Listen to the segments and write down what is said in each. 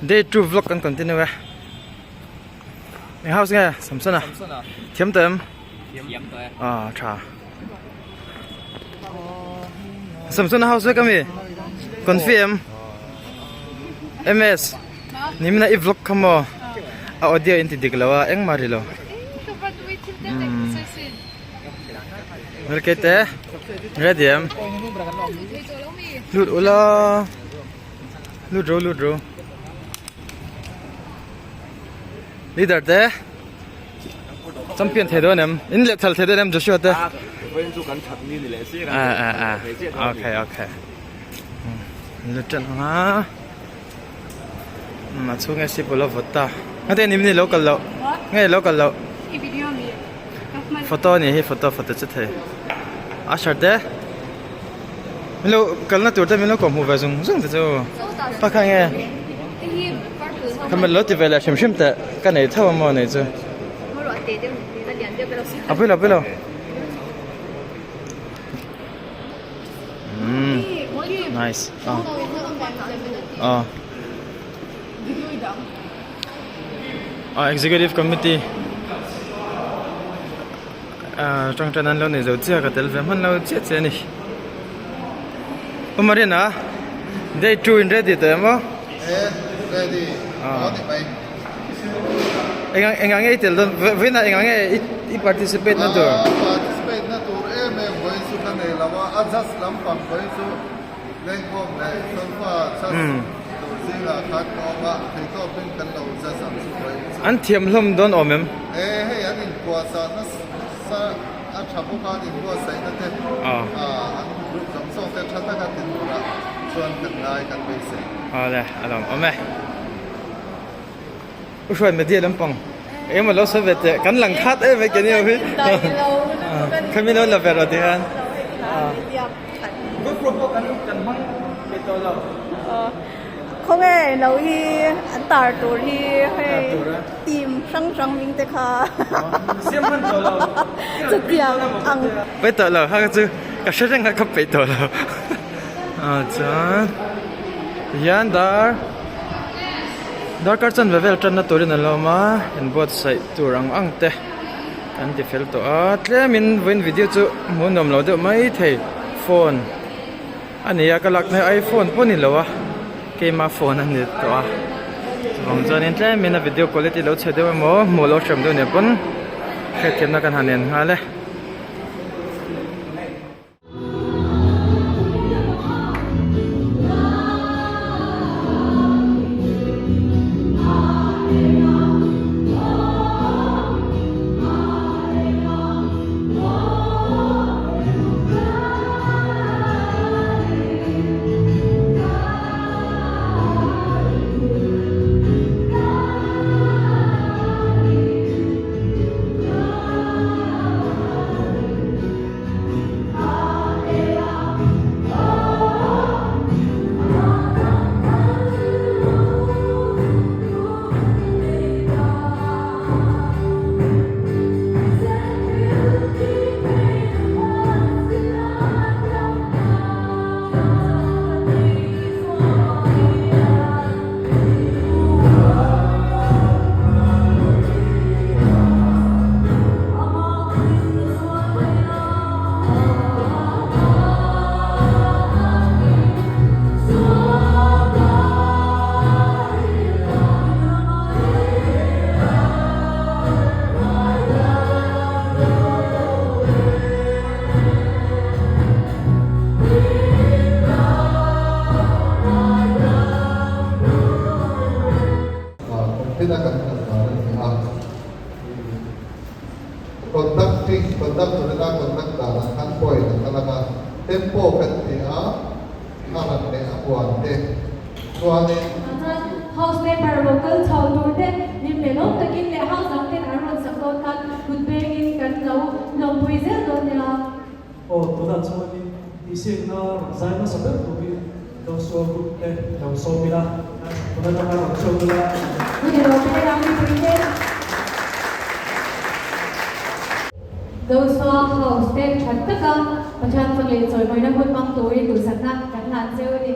Day 2 vlog kan continue ya. House nghe Samson à? Thiếm tới em? Thiếm tới. Chà. Samson house kami. Confirm. MS. Nimna i vlog kamo. Audio inti diklawa eng marilo. Merkete. Ready em? Lut ula. Lut ro. Leader te champion the do nem in le thal the do nem Joshua te okay le tan ha ma chung si polo vota ate nim ni local lo ngai local lo photo ni hi photo che the ashar te milo kalna tur te milo kom hu va zung te zo pa kha nge Kamu lo tiba lah shim tak kan itu tahu mana itu. Apa lo? Nice. Executive committee. Trong trận ăn lâu này rồi chưa có thể làm hơn lâu chết ni. Kemarin day 2 ready tu em Ready. Engang itu dan vina engang I participate na tu. Participate na tu. Voice tu kan lawa adjust lampang voice lengkong sonfa sas. Sila kat oba itu pun kan lawa sas. Antiam lom don omem. Yang ini kuasa nas sa achapu kan ini kuasa itu te. Group samsung te chata kan itu lah. Cuan kenai kan besi. Lah, alam, omeh. Ushuan media lampang. Mà lo sao vậy? Cắn lăng khát ấy mấy cái này kami lo level rồi kan. Group kan mang betul lo. Không nghe lâu hi anh tar tour hi hay team sang mình te kha. Siapa betul lo? Setiap ang. Betul lo, hak tu. Kasih jangan kau betul lo. Jangan. Yan dar karchan level tan na torin aloma in both side turang angte kan ti fel to tle min win video chu munom lo de mai thei phone ani ya kalak na iPhone ponin lawa kema phone ani to bang jon in tle min video quality lo chhe de mo lo sham do ne pon khethem na kan hanen hale Yeah. na kan kasaran ha conducting conduct na conduct da kan poi na talaga tempo kan ti a aman ne apuan te tuani house ne parvocal chau tur te nim le lom takin le house ang ten aron sa ton kan good bangin kan lo lom puizel don ya 어, 도다 저기 이시나 자이나 서ber 거기 도서 그때 도서입니다. 도다 정말 감사합니다. ni ro pe ram ni puizel those who are house te chat ta ka pachan phang le choi moi na hot mang tori tu sakna kan lan cheu ni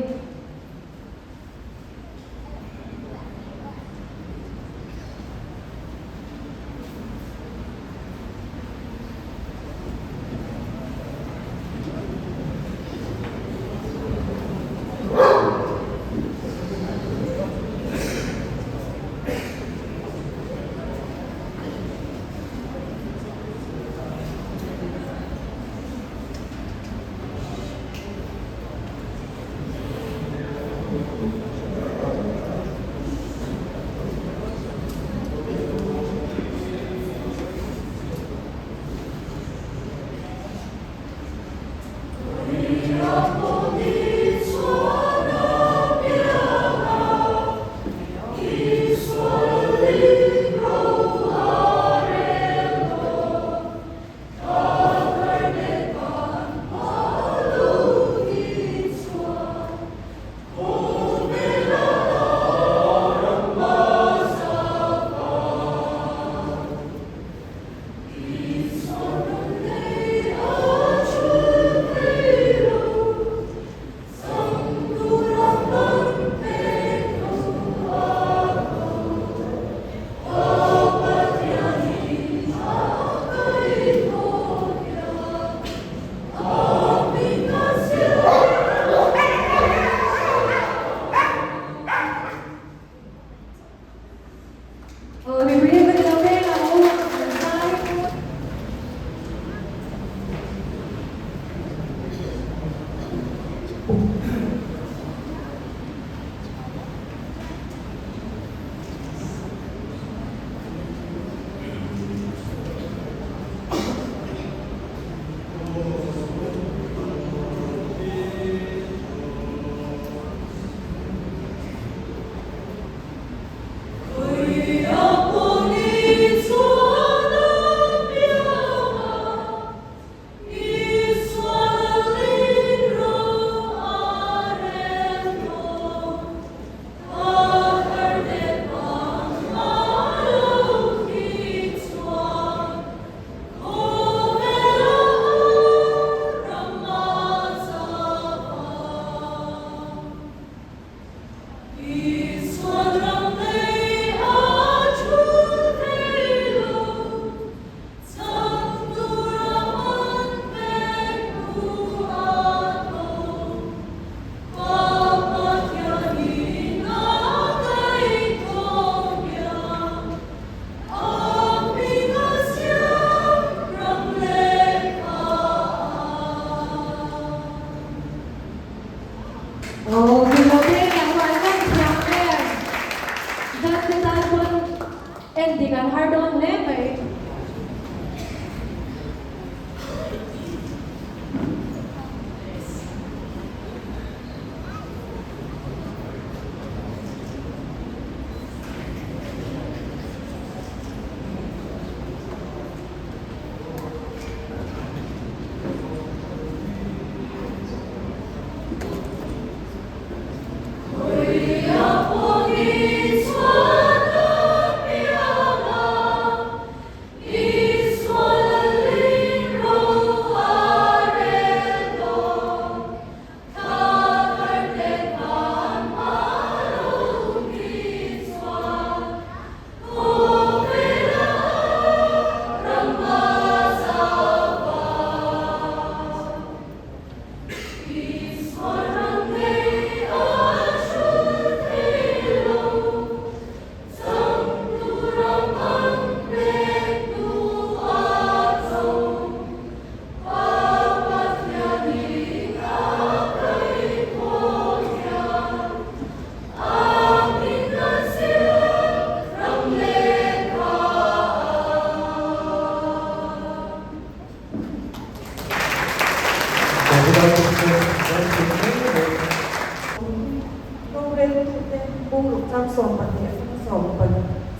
ending ang hardon lemay.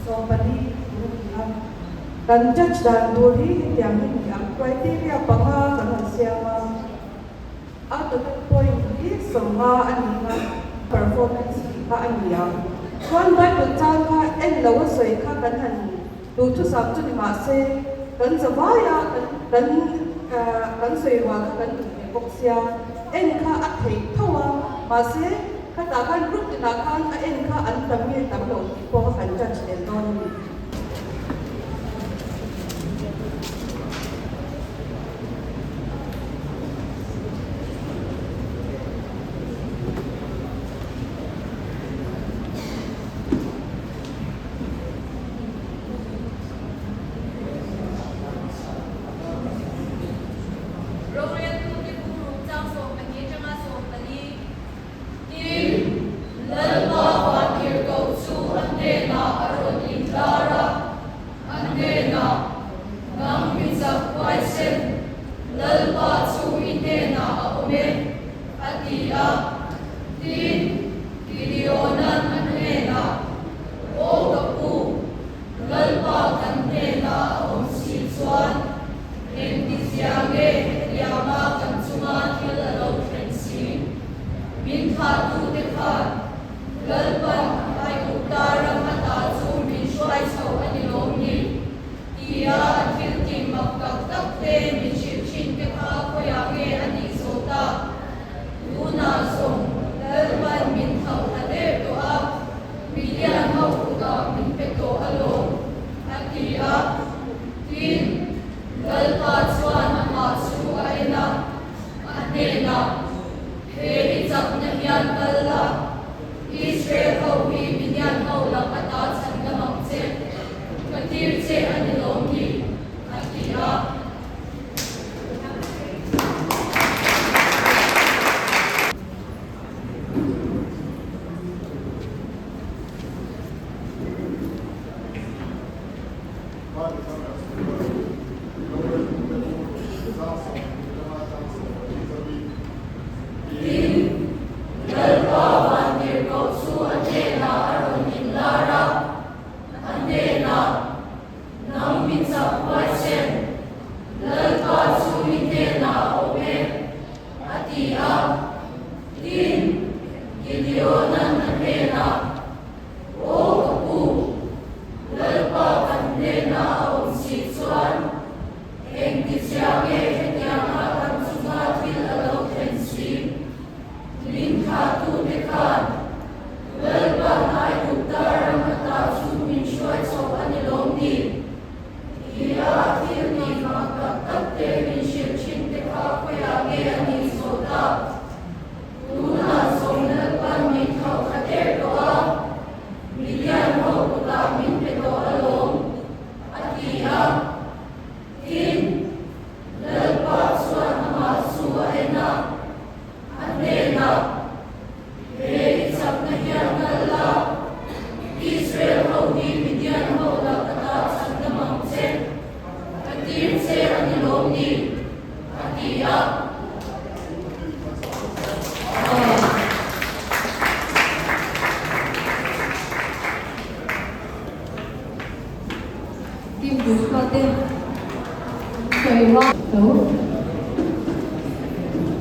sompani kan judge dan duri yang criteria panga kan siapa atau point di semua anima performance ka ania kwan bai pun chan ka en lawa soi ka kan han du chu sam chu ni ma se kan zawaya kan soi wa kan bok sia en ka a thei thawa ma se ka ta kan group na kan a en ka an tam mi tam lo ko kan judge den don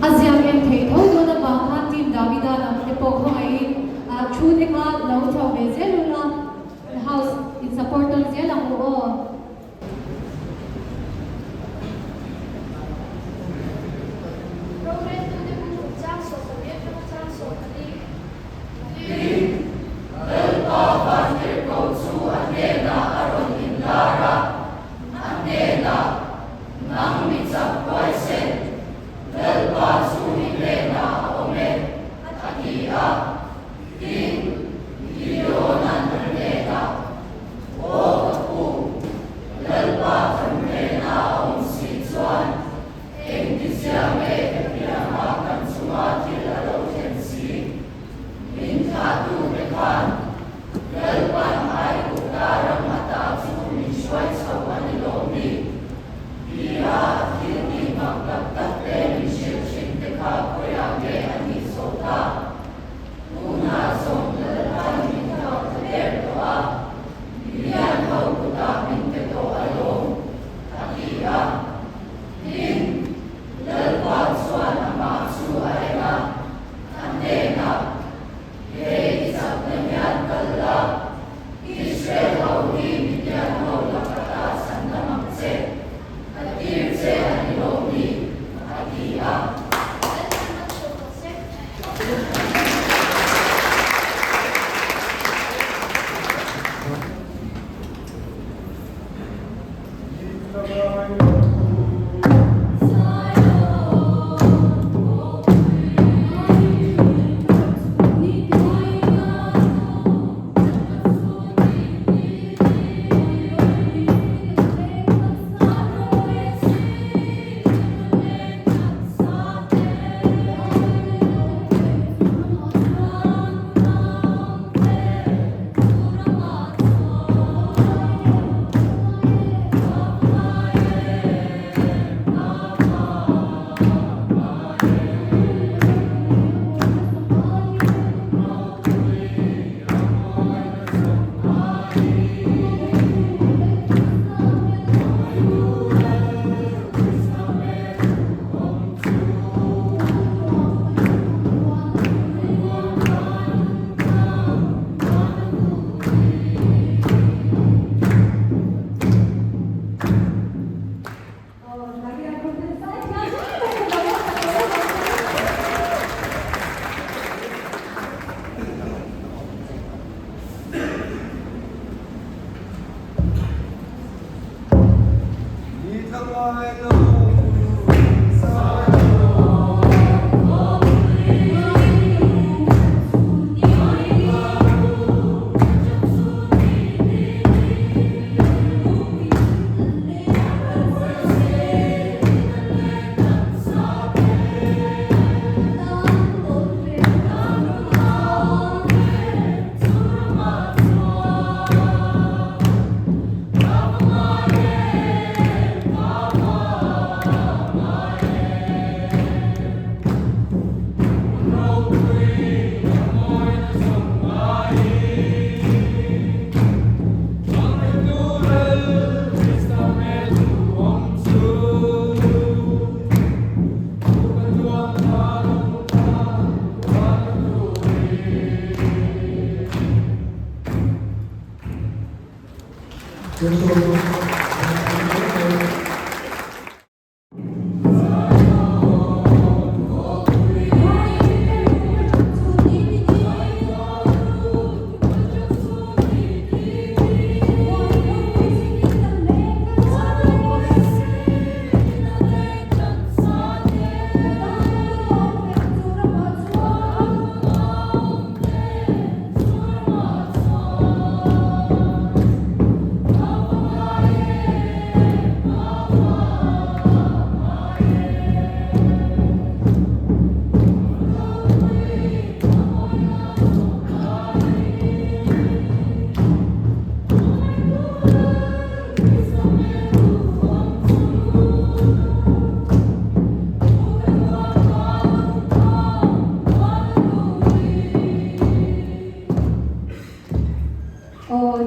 Aziam em thấy thôi luôn là bảo han team Davida là cái bộ không ai chú thì mà lâu thầu về dễ luôn là house in supporter dễ là ngủ Din, Gideonan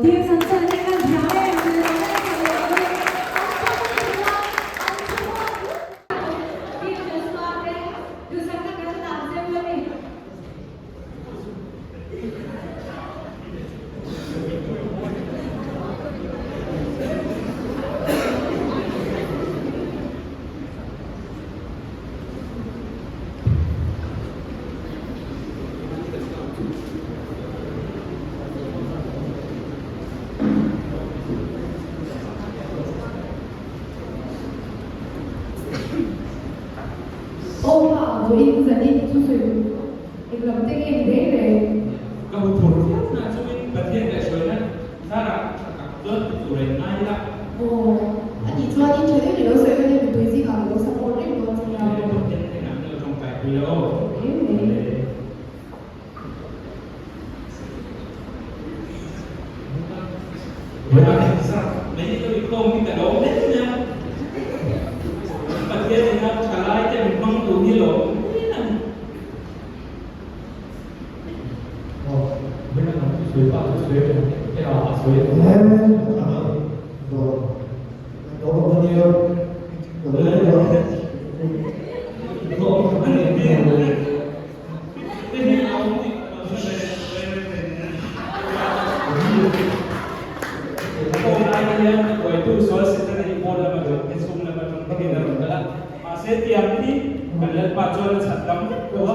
뒤에 천천히 한 다음에 오빠, 우리 인사님 주세요. 이거 어떻게 내래? Cầu thủ là cho bên bật hiện đại rồi đấy, ra là các đơn của đấy ai đã 아니 좋아하는 저녁에 여기서 여기는 돼지가 여기서 올릴 것 bật 같아요. hiện đại ở trong cái video. 네. Với lại sao? Mấy cái không thì cả đó hết nha. Bật hiện thì nó trả lại cho mình mong đủ như lỗ. Bây giờ nó suy bảo suy cái đó suy Masih tiap ini kalian pacaran sadam, bro,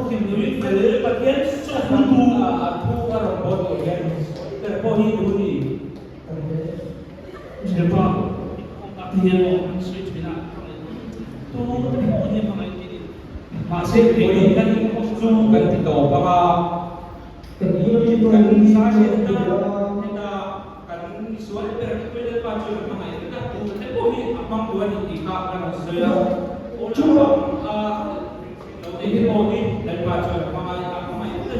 kini dari bagian suatu aku robot bagian terpohi dulu. Siapa? Dia switch bila. Tuh, ini masih ini kan zoom ganti kau apa? Kan saya kita kan suatu terkait pacaran mana itu kan terpohi apa buat ini kan saya. Cuma ini mobil dan pacar apa itu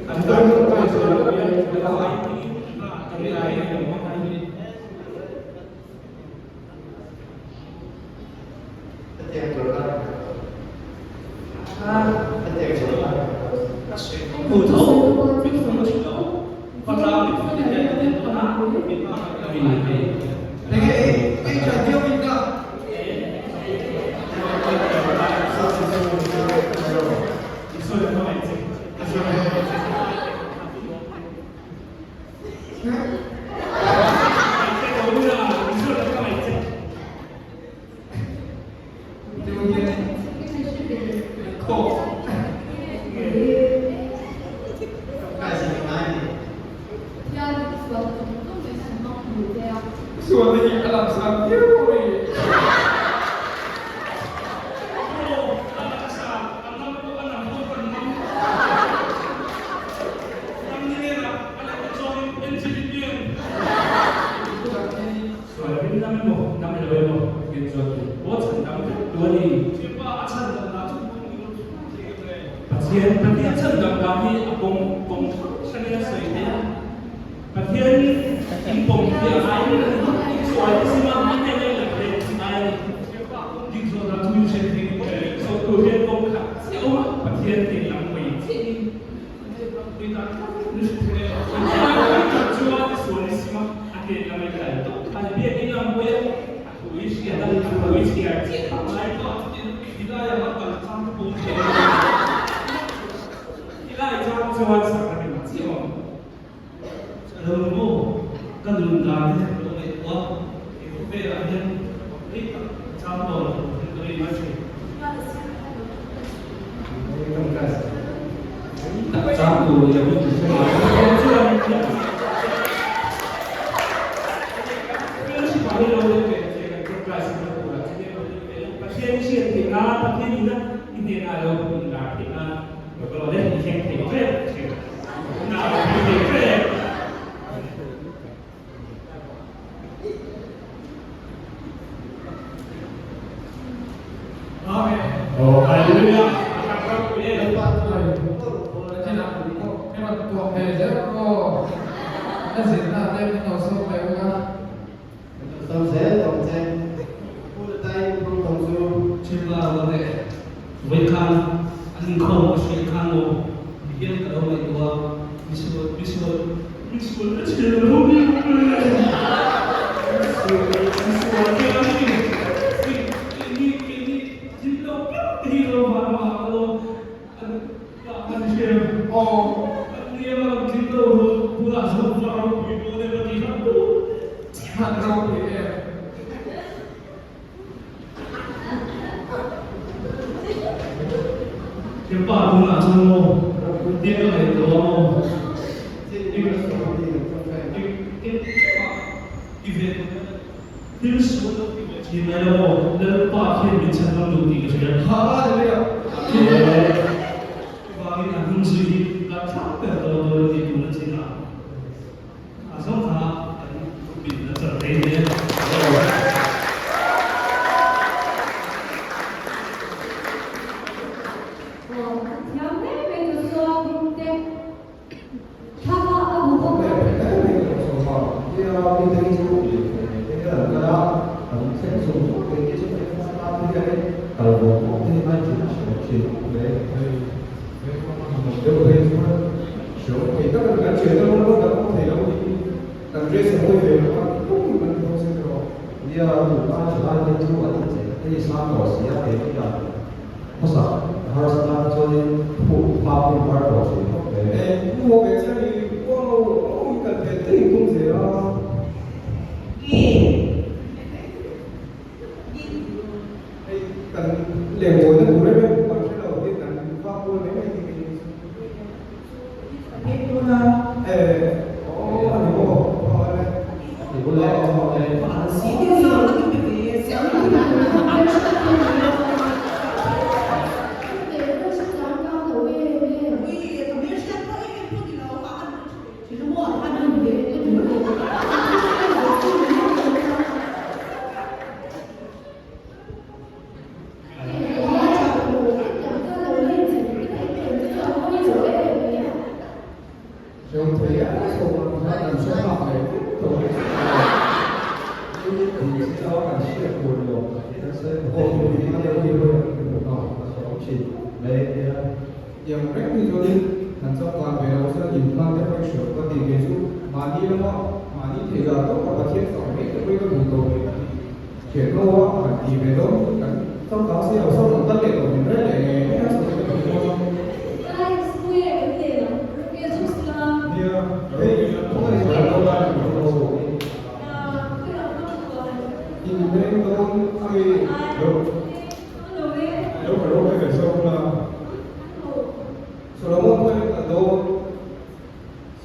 antara pacar yang lain ini lain yang mana ini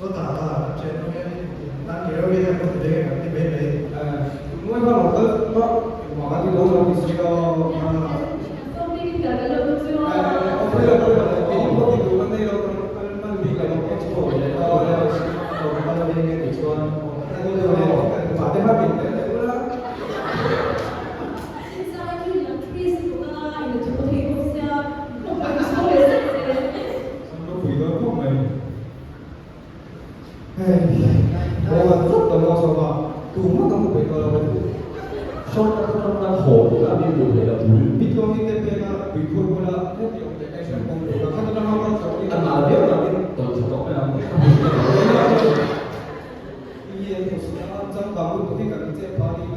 我打了，这东西当年我也不得这个，你没没，我一般我都我们就老早就是个So many developers. 我不要不要，你我你我那个那比个我错的，我那边你说，那个把电话给你的，对吧？ 我做的我说吧，都没怎么回答我。说那好的那边回答，比如你那边那比如过来，那边的那些工作，看到那个说你哪边那边都知道呀。也就是啊，咱搞不定个这把你个，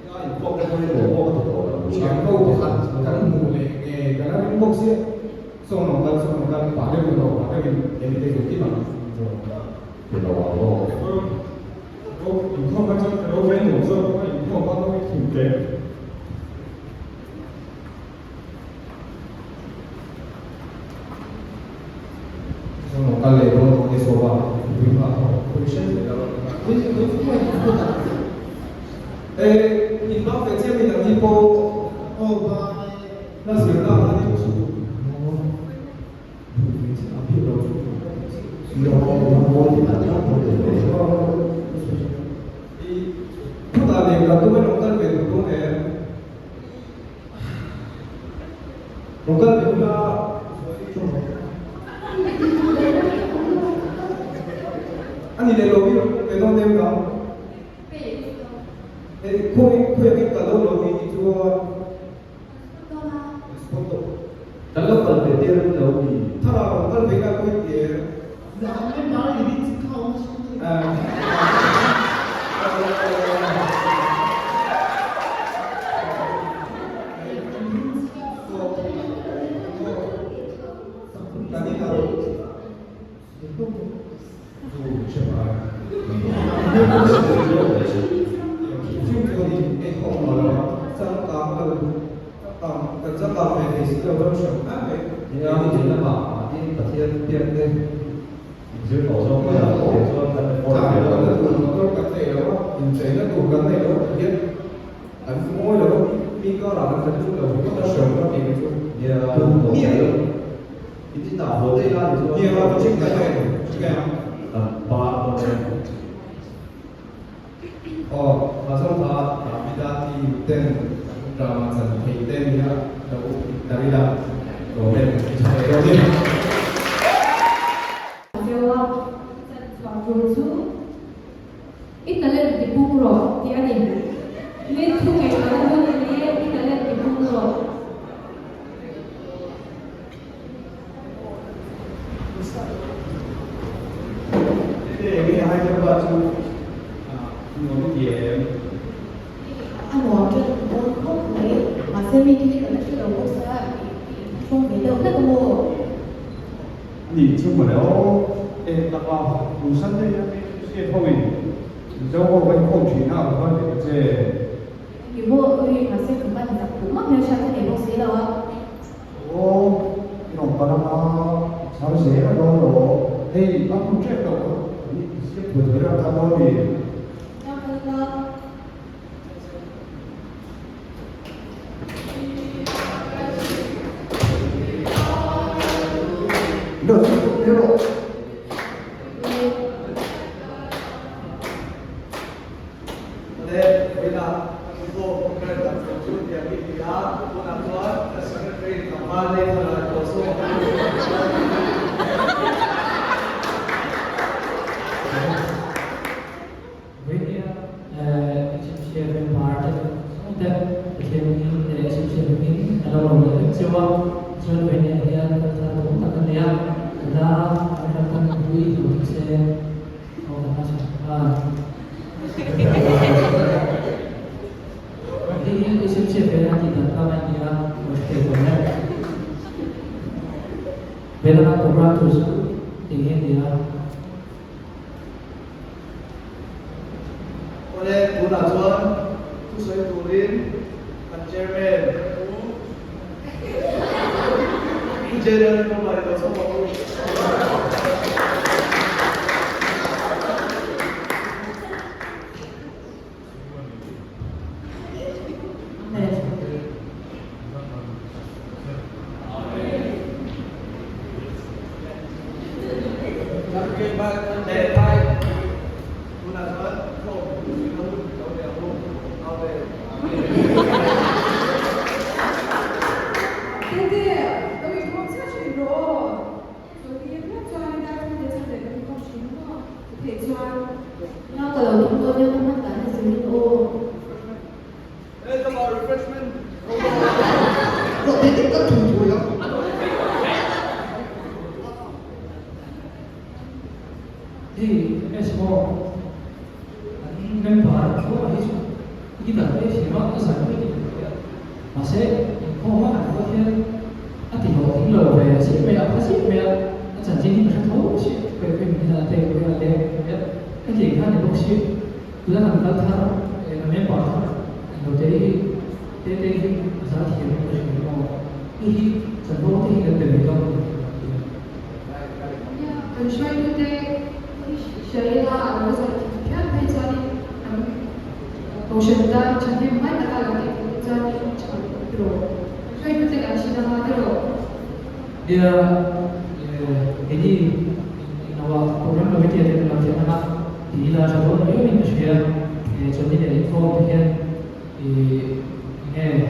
那以后我都做了，全部都看，咱努力诶，咱那公司送农干，把这个都把这个也得有地方做。 对吧？我以后反正我跟你说，我以后帮他们挺的。说我刚才我跟你说吧，规划好，会申请的。你把这这边的地方，那是那那就是。Putale tu me local pe tu ne local pe una ani le lobi pe donde va come che cado lobi di tu rispondo dalla parte del lobi tara local pe ka koi ye 那个老公都要慢慢赶着走哦。Esmo member ko ay kita ay siya sa sabi masih kau mana kau yang ati kau tinggal be si me apa si me acan jadi macam tu si be kita ada be ada ya kan jadi kan itu si sudah kan kita thar member itu jadi asal dia itu mau ini sebab itu kita betul Большой شريعة على وزارة الكتاب بيتاني وشهداء جميع ما يتعلق بيتاني درو شوي مثل عشرة ما درو dia jadi awal program kami dia ada dalam anak di dalam satu orang ini saya jadi dari info bagian ini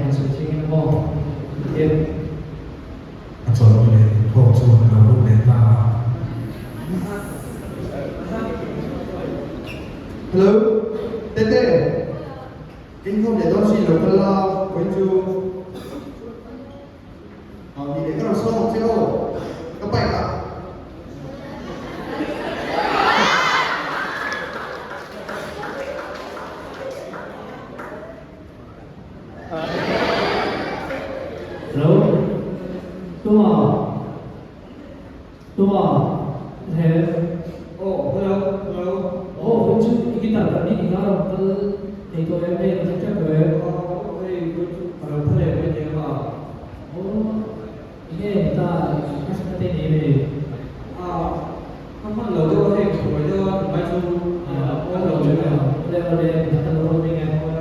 hasil sini mau dia Cho nên hộ chuột là lúc đến ta. Hello, Tete. Kinh không để đó xin lỗi phân la với chú. Vì để các đồng số một chiếc ô, các bạn ạ. Hello, tua, thế, hello, oh, chúng kita tadi kita itu yang kita gue, kalau boleh boleh apa, oh, ini kita seperti ini, kamu lalu orang yang sudah maju, orang lalu juga, boleh kita lalu dengan orang.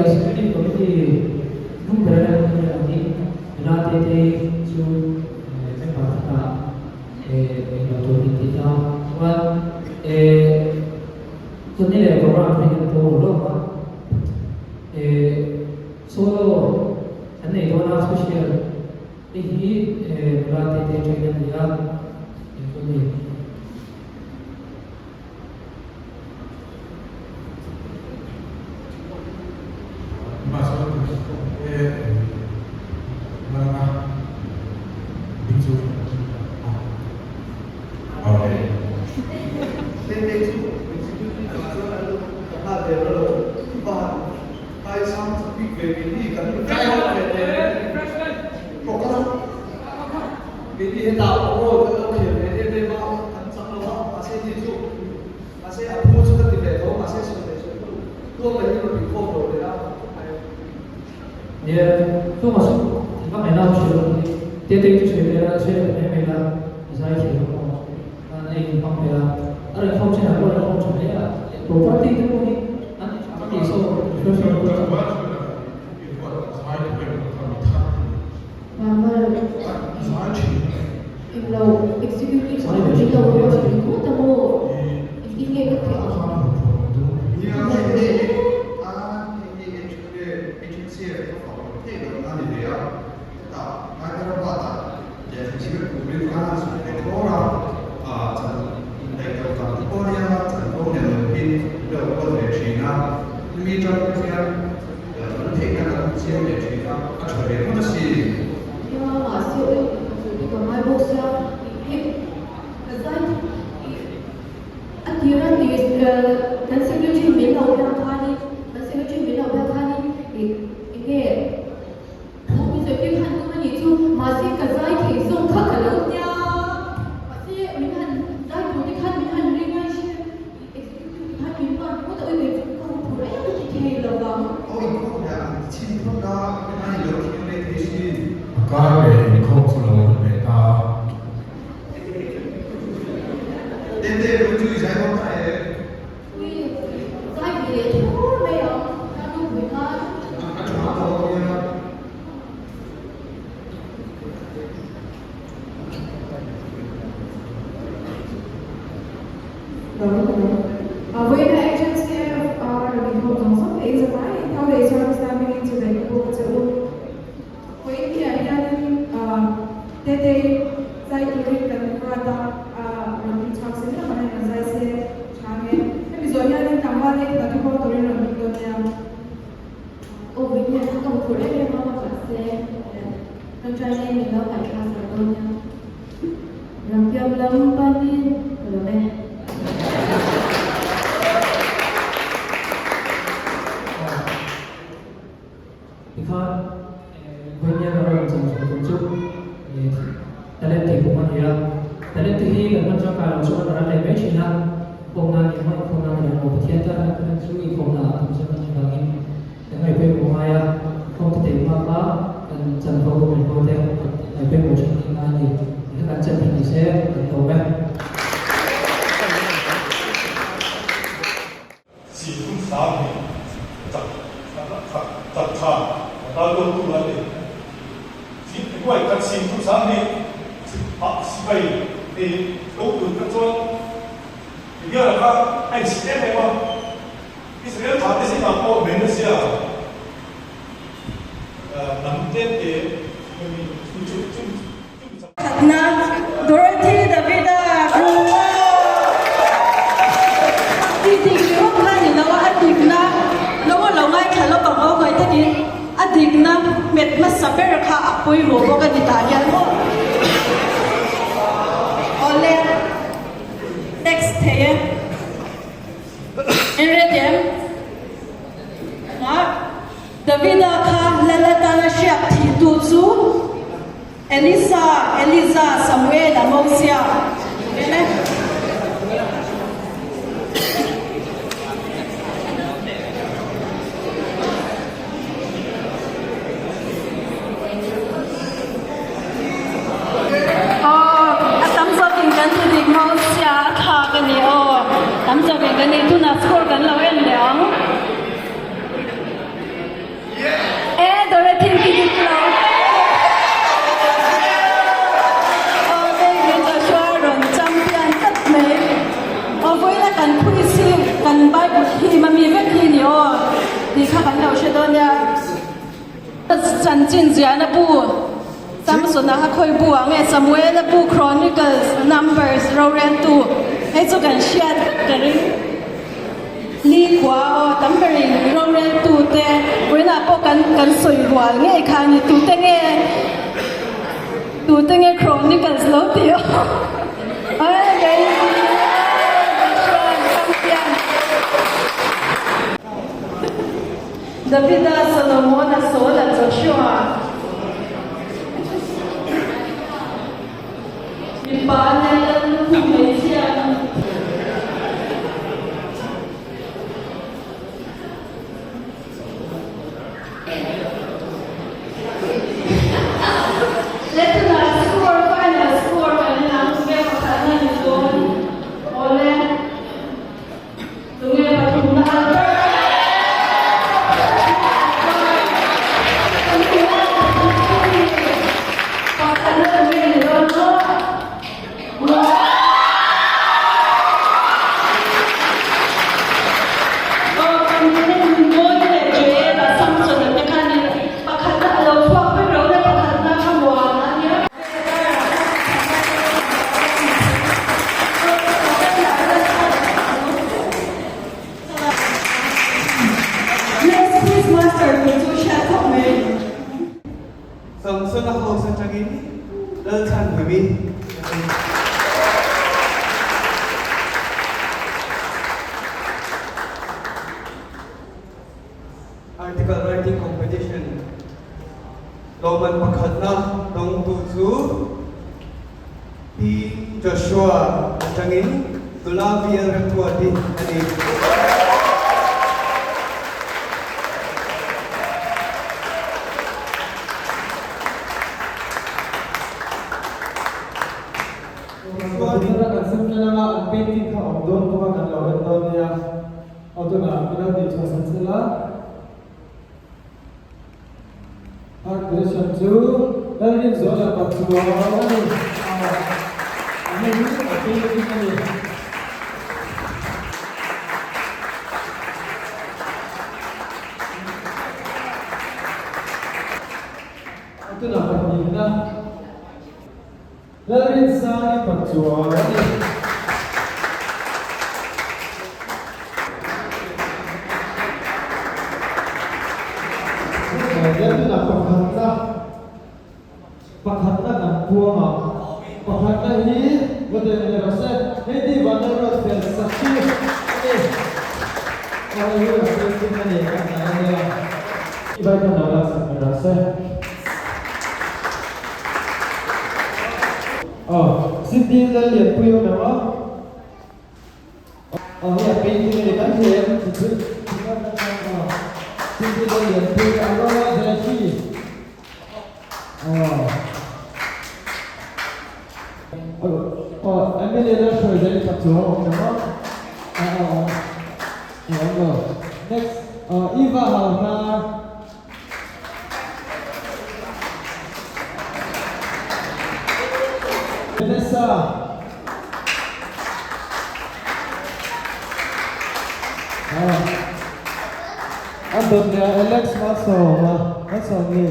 Executive committee không berada di berada di su tempat autority kita wan sendiri program ini tu loh solo ane itu adalah spesial ini berada di training dia ini dia tu masuk tempat mana tu dia tu sudah memang saya kira ini pamer ada kau cakap ada kau cakap properti itu ni nanti so Mama, kalau executive jika orang itu tahu ini kita Có về không solo về ta. Đến đây tôi chú ý giải phóng này. Ui, giải về thôi bây giờ, ta không phải nói. Với the agency of the people also is a right how they sort of stepping into the people to với cái này thế thì在一个人说的人超市的嘛，那在些场面，那比如说你讲话那个地方都是人民的呢。我为你他跟我来的嘛，就是跟专业领导来看的都呢，让别人帮你，对不对？ Because when you are on some sort of talent của mình here, talent thì là mình cho cả số là để mấy chuyện là không năng thì không không năng là một thiên tài nên chú ý không là cũng sẽ mình đang in cái ngày về của mai không thể mà ba chân vào của mình có thể ngày về một chuyện là gì các bạn chân thì sẽ đầu về. Chỉ cũng sáng thì chặt thà ta luôn tu là để chỉ cái cái chỉ cũng sáng thì học sĩ vậy thì đâu được cái chỗ thì giờ là các anh chị em này mà cái sự đó thà thì mà có mình nó sẽ nắm tên để mình Na Dorothy Davida Titik siwak na ni nawa adik na nawa lawngai khalo bango kai takin adik na met ma saber kha apoi mo ko ka ditaya mo ole text theye enredem ma Davida kha lalata na shap thi tu chu Eliza Samuel Amosiaกันใบบุตรที่มันมีเวทีนี่อ๋อดีค่ะกันเราเชื่อตัวเนี่ยจันจินเจียนะปูสามส่วนนะคะคอยบัวไงสมัยนะปูครอนิเกิลนัมเบอร์สเราเรียนตัวให้จุกันเชียร์กันลีกว่าอ๋อตั้มเบอร์เราเรียนตัวแต่เวลาพวกกันสวยหัวไงค่ะนี่ตัวแต่ไงครอนิเกิลสโลว์เดียวเอ้ยไงDavida Solomona Sola Joshua Ipanelan Kumesian Let's score final score kanina ngea makana ni don ole tunge patuna Albert Sông Xuân Hồ Sơn Trang Ý đơn thân với mình. Article writing competition. Loman Pakhatna Dong Tu Chu P. Joshua Trang Ý Tulavia Ratuati Ani sila. Art direction 2. Lalin zona patua. Ini ini. Itu nak pergi. Lalin sana patua. Jadi nak pakhatna ng buwa pakhatna ini betul betul rasa ini bandar road fair sakti kalau ini rasa kita ni kan ada ibadah nalas rasa Siti lihat puyo nama ya painting ni kan dia Siti lihat puyo agama jadi Emily show jadi patua next Eva Halna Vanessa Antonia Alex Maso ni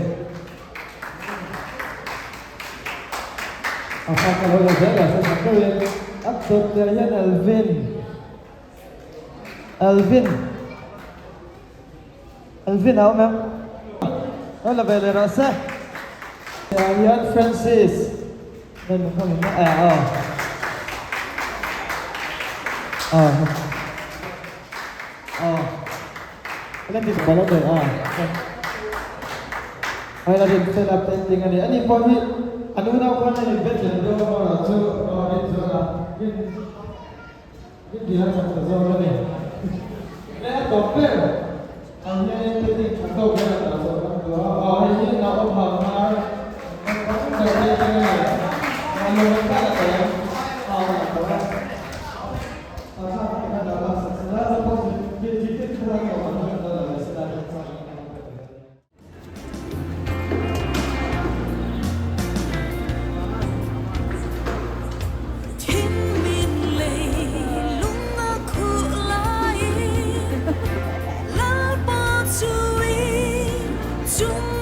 apa kalau jaga sesuatu yang Antonia Alvin apa mem? Apa bela rasa? Ian Francis dan kamu Nanti sekolah tu Ay nanti kita nak painting ni. Ani pun ni anu nak pun ni betul tu orang tu itu lah. Ini dia macam tu ni. Lepas topel, anda yang painting atau dia nak tu. Ini nak apa hal? Kalau kita nak saya, Chúng